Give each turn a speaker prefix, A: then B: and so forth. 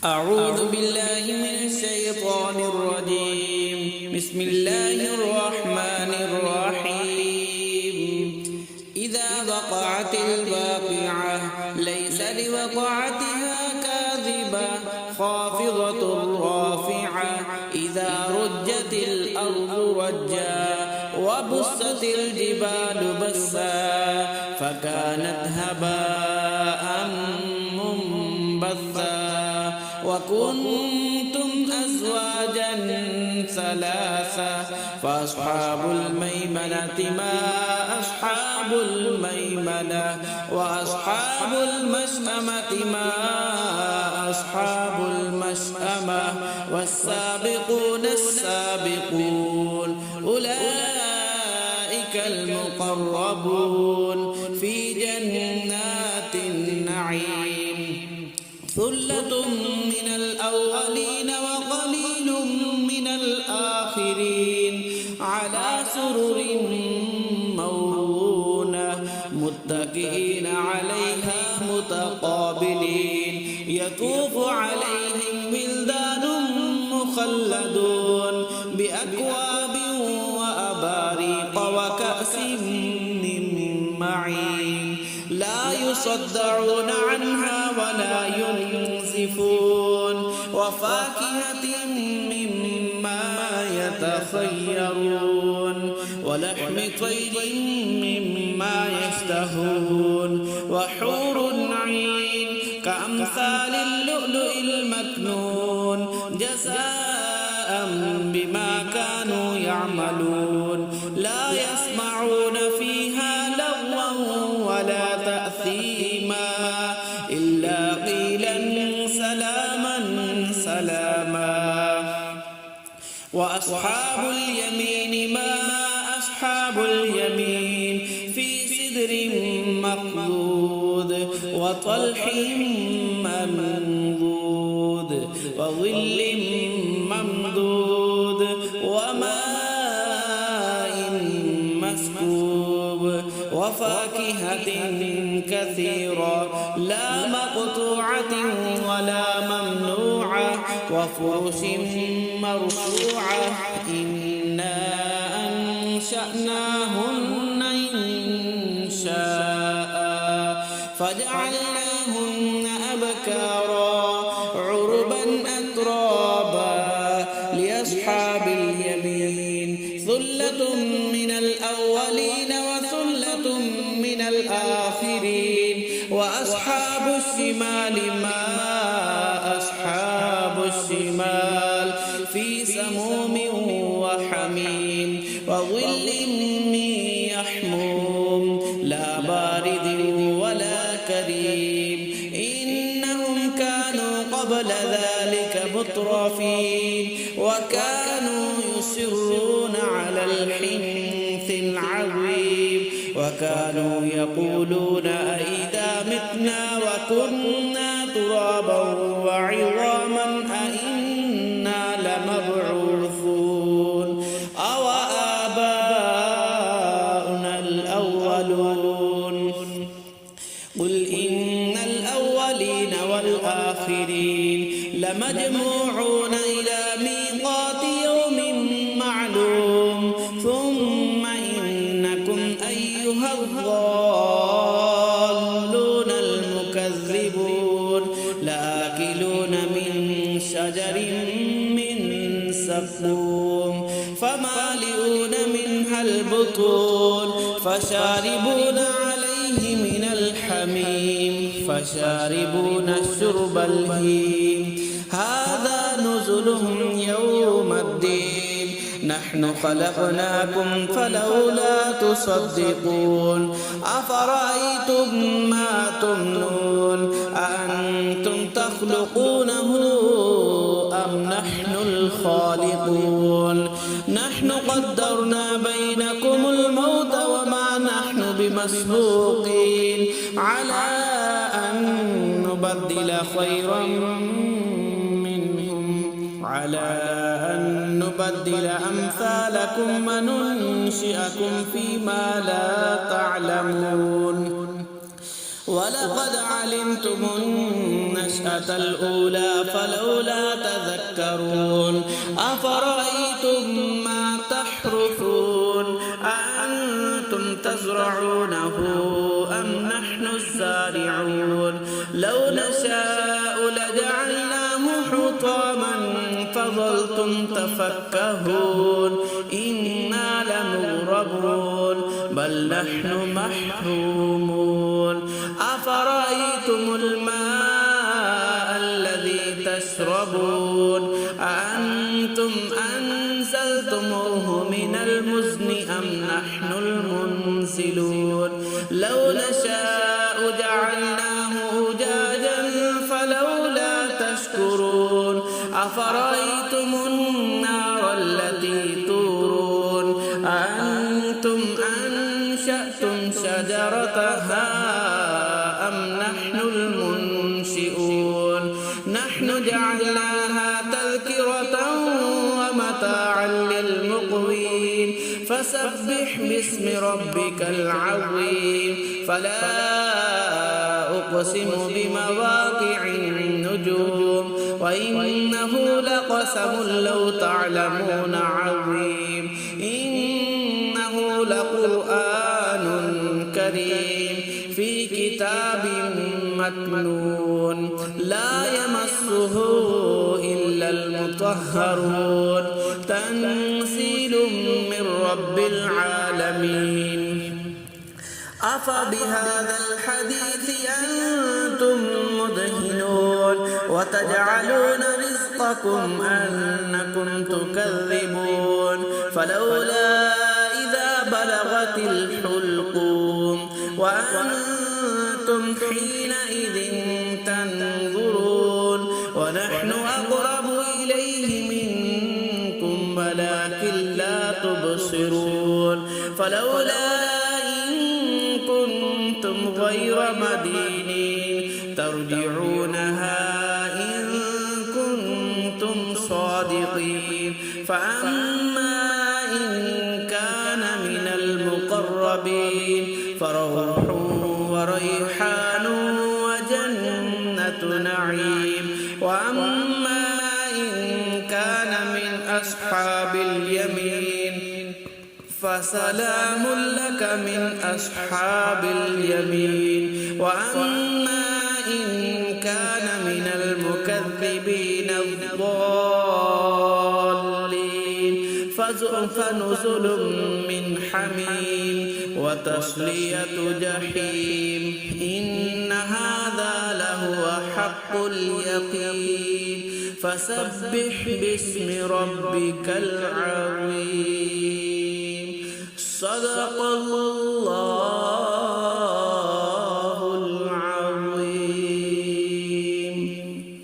A: أعوذ بالله من الشيطان الرجيم. بسم الله الرحمن الرحيم. إذا وقعت الواقعة ليس لوقعتها كاذبة خافضة رافعة إذا رجت الأرض رجا وبست الجبال بسا فكانت هباء منبثا وكنتم أزواجا ثلاثا فأصحاب الميمنة ما أصحاب الميمنة وأصحاب المشأمة ما أصحاب المشأمة والسابقون السابقون أولئك المقربون في جنات النعيم ثلة من الأولين وقليل من الآخرين على سرر موضونة متكئين عليها متقابلين يطوف عليهم ولدان مخلدون بأكواب وأباريق وكأس من معين لا يصدعون عنها ولا ينزفون وفاكهة مما يتخيرون ولحم طير مما يشتهون وحور عين كأمثال اللؤلؤ المكنون جزاء بما كانوا يعملون لا يسمعون فيها لغوا ولا تأثيما إلا قيلا سلاما سلاما وأصحاب اليمين ما أصحاب اليمين في سدر مخضود وطلح منضود وظل ممدود وماء مسكوب وفاكهة كثيرة لا مقطوعة ولا ممنوعة وفرش مرفوعة إنا أنشأناهن إنشاء فجعلناهن أبكارا عربا أترابا لأصحاب اليمين ثلة من الأولين وثلة من الآخرين وأصحاب الشمال ما أصحاب الشمال في سموم وحميم وظل من يحموم لا بارد ولا كريم إنهم كانوا قبل ذلك مترفين وكانوا يصرون على الحنث العظيم وكانوا يقولون أئذا متنا وكنا ترابا وعظاما أئنا لمبعوثون أو آباؤنا الأولون قل إن الأولين والآخرين لمجموعون إلى ميقات يوم معلوم ثم إنكم أيها الضالون المكذبون لآكلون من شجر من زقوم فمالئون منها البطون فشاربون عليه من الحميم فشاربون الشرب الهيم هذا نزلهم يوم الدين نحن خلقناكم فلولا تصدقون أفرأيتم ما تمنون أأنتم تخلقونه أم نحن الخالقون نحن قدرنا بينكم الموت وما نحن بمسبوقين على أن نبدل خيرا منهم على أن نبدل أمثالكم وننشئكم فيما لا تعلمون ولقد علمتم النشأة الأولى فلولا تذكرون أفرأيتم ما تحرثون أأنتم تزرعونه أم نحن الزارعون لو نشاء لجعلناه حطاما فظلتم تفكهون إنا لمغرمون بل نحن محرومون أفرأيتم الماء الذي تشربون أأنتم أنزلتموه من المزن أم نحن المنزلون لو نشاء جعلناه أجاجا فلولا تشكرون أفرأيتم النار التي تورون أأنتم أنشأتم شجرتها أم نحن المنشئون نحن جعلناها تذكرة ومتاعا للمقوين فسبح باسم ربك العظيم فلا أقسم بمواقع النجوم وإنه لقسم لو تعلمون عظيم إنه لقرآن كريم في كتاب مكنون لا يمسه إلا المطهرون تنزيل من رب العالمين أفبهذا الحديث أنتم مدهنون وتجعلون رزقكم أنكم تكذبون فلولا إذا بلغت الحلقوم وأنتم حينئذ تنظرون ونحن أقرب إليه منكم ولكن لا تبصرون فلولا كنتم غير مدينين ترجعونها إن كنتم صادقين فأما إن كان من المقربين فروح وريحان وجنة نعيم وأما إن كان من أصحاب اليمين فسلام لك من أصحاب اليمين وأما إن كان من المكذبين الضالين فنزل من حميم وتصلية جحيم إن هذا لهو حق اليقين فسبح باسم ربك العظيم صدق الله